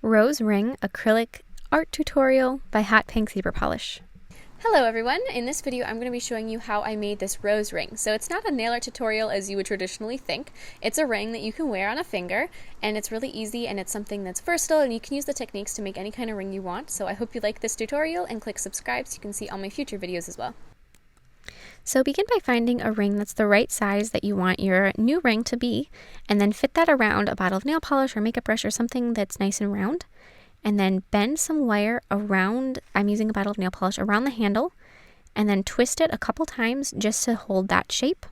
Rose Ring Acrylic Art Tutorial by Hotpinkzebrapolish. Hello everyone! In this video I'm going to be showing you how I made this rose ring. So it's not a nail art tutorial as you would traditionally think. It's a ring that you can wear on a finger, and it's really easy, and it's something that's versatile, and you can use the techniques to make any kind of ring you want. So I hope you like this tutorial, and click subscribe so you can see all my future videos as well. So begin by finding a ring that's the right size that you want your new ring to be, and then fit that around a bottle of nail polish or makeup brush or something that's nice and round. And then bend some wire around, I'm using a bottle of nail polish, around the handle, and then twist it a couple times just to hold that shape.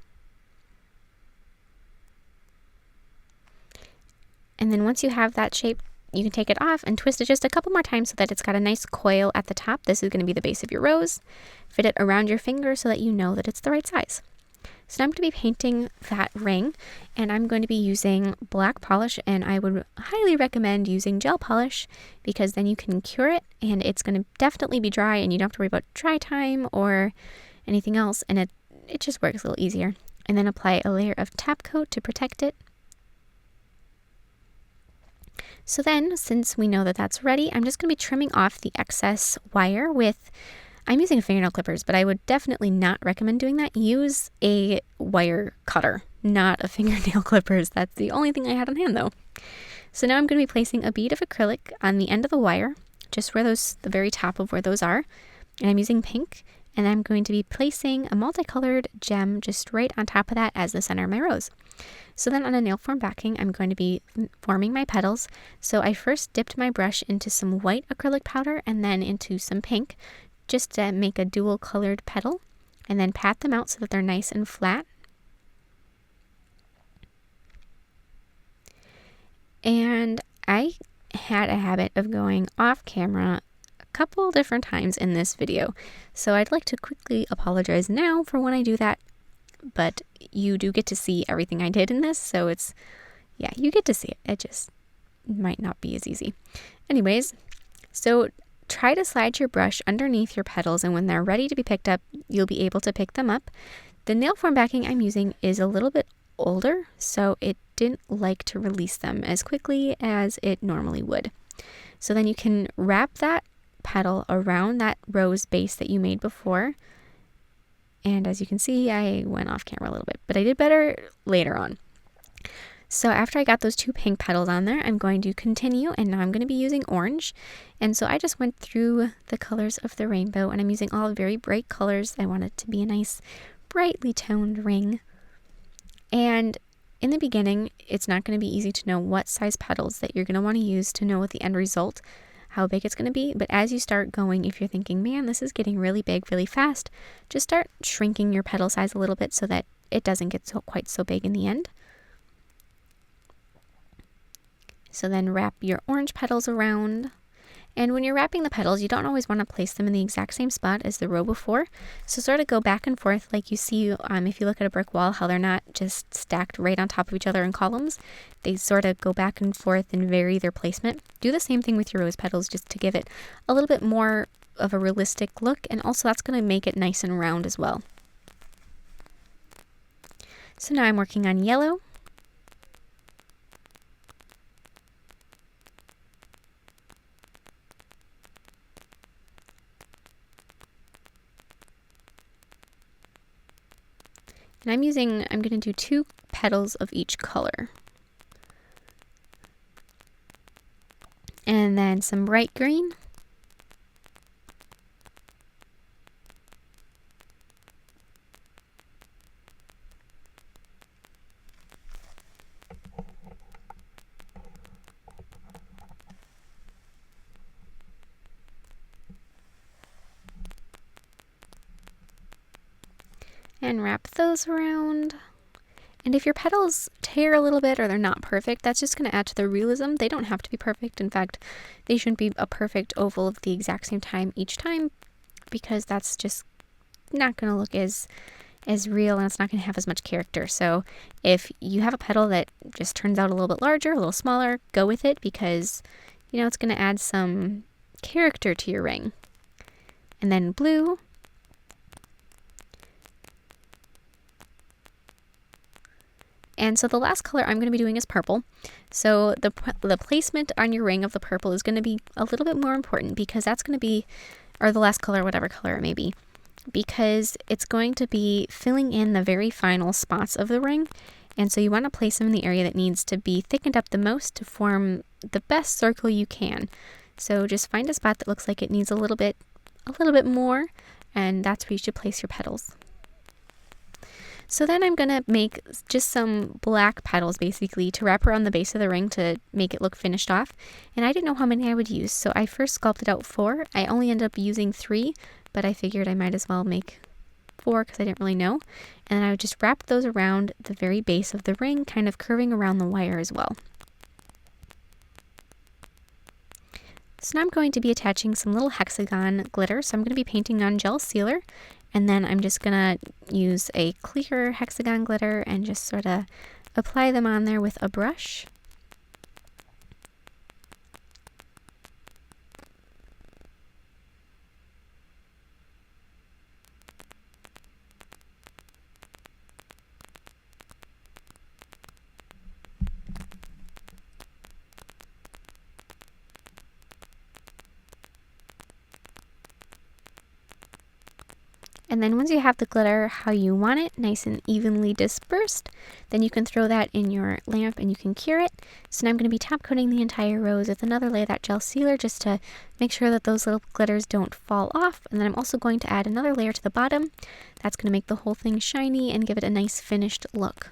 And then once you have that shape, you can take it off and twist it just a couple more times so that it's got a nice coil at the top. This is going to be the base of your rose. Fit it around your finger so that you know that it's the right size. So now I'm going to be painting that ring, and I'm going to be using black polish, and I would highly recommend using gel polish because then you can cure it and it's going to definitely be dry and you don't have to worry about dry time or anything else, and it just works a little easier. And then apply a layer of top coat to protect it. So then, since we know that that's ready, I'm just going to be trimming off the excess wire with, I'm using fingernail clippers, but I would definitely not recommend doing that. Use a wire cutter, not a fingernail clippers. That's the only thing I had on hand though. So now I'm going to be placing a bead of acrylic on the end of the wire, just where the very top of where those are. And I'm using pink, and I'm going to be placing a multicolored gem just right on top of that as the center of my rose. So then on a nail form backing, I'm going to be forming my petals. So I first dipped my brush into some white acrylic powder and then into some pink, just to make a dual colored petal, and then pat them out so that they're nice and flat. And I had a habit of going off camera a couple different times in this video, so I'd like to quickly apologize now for when I do that, but you do get to see everything I did in this, so yeah, you get to see it. It just might not be as easy. Anyways, so try to slide your brush underneath your petals, and when they're ready to be picked up, you'll be able to pick them up. The nail form backing I'm using is a little bit older, so it didn't like to release them as quickly as it normally would. So then you can wrap that petal around that rose base that you made before. And as you can see, I went off camera a little bit, but I did better later on. So after I got those two pink petals on there, I'm going to continue, and now I'm going to be using orange. And so I just went through the colors of the rainbow, and I'm using all very bright colors. I want it to be a nice, brightly toned ring. And in the beginning, it's not going to be easy to know what size petals that you're going to want to use to know what the end result, how big it's going to be. But as you start going, if you're thinking, man, this is getting really big really fast, just start shrinking your petal size a little bit so that it doesn't get quite so big in the end. So then wrap your orange petals around. And when you're wrapping the petals, you don't always want to place them in the exact same spot as the row before. So sort of go back and forth like you see if you look at a brick wall, how they're not just stacked right on top of each other in columns. They sort of go back and forth and vary their placement. Do the same thing with your rose petals just to give it a little bit more of a realistic look. And also that's going to make it nice and round as well. So now I'm working on yellow. And I'm going to do 2 petals of each color. And then some bright green. And wrap those around. And if your petals tear a little bit or they're not perfect, that's just going to add to the realism. They don't have to be perfect. In fact, they shouldn't be a perfect oval of the exact same time each time, because that's just not going to look as real, and it's not going to have as much character. So if you have a petal that just turns out a little bit larger, a little smaller, go with it, because it's going to add some character to your ring. And then blue. And so the last color I'm going to be doing is purple. So the placement on your ring of the purple is going to be a little bit more important, because that's going to be, or the last color, whatever color it may be, because it's going to be filling in the very final spots of the ring. And so you want to place them in the area that needs to be thickened up the most to form the best circle you can. So just find a spot that looks like it needs a little bit more, and that's where you should place your petals. So then I'm going to make just some black petals basically to wrap around the base of the ring to make it look finished off. And I didn't know how many I would use, so I first sculpted out 4. I only ended up using 3, but I figured I might as well make 4 because I didn't really know. And then I would just wrap those around the very base of the ring, kind of curving around the wire as well. So now I'm going to be attaching some little hexagon glitter. So I'm going to be painting on gel sealer, and then I'm just going to use a clear hexagon glitter and just sort of apply them on there with a brush. And then once you have the glitter how you want it, nice and evenly dispersed, then you can throw that in your lamp and you can cure it. So now I'm going to be top coating the entire rose with another layer of that gel sealer just to make sure that those little glitters don't fall off. And then I'm also going to add another layer to the bottom. That's going to make the whole thing shiny and give it a nice finished look.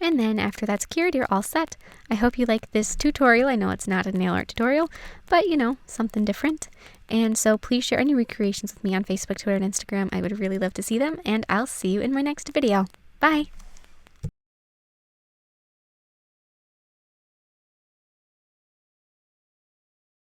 And then after that's cured, you're all set. I hope you like this tutorial. I know it's not a nail art tutorial, but you know, something different. And so please share any recreations with me on Facebook, Twitter, and Instagram. I would really love to see them, and I'll see you in my next video. Bye!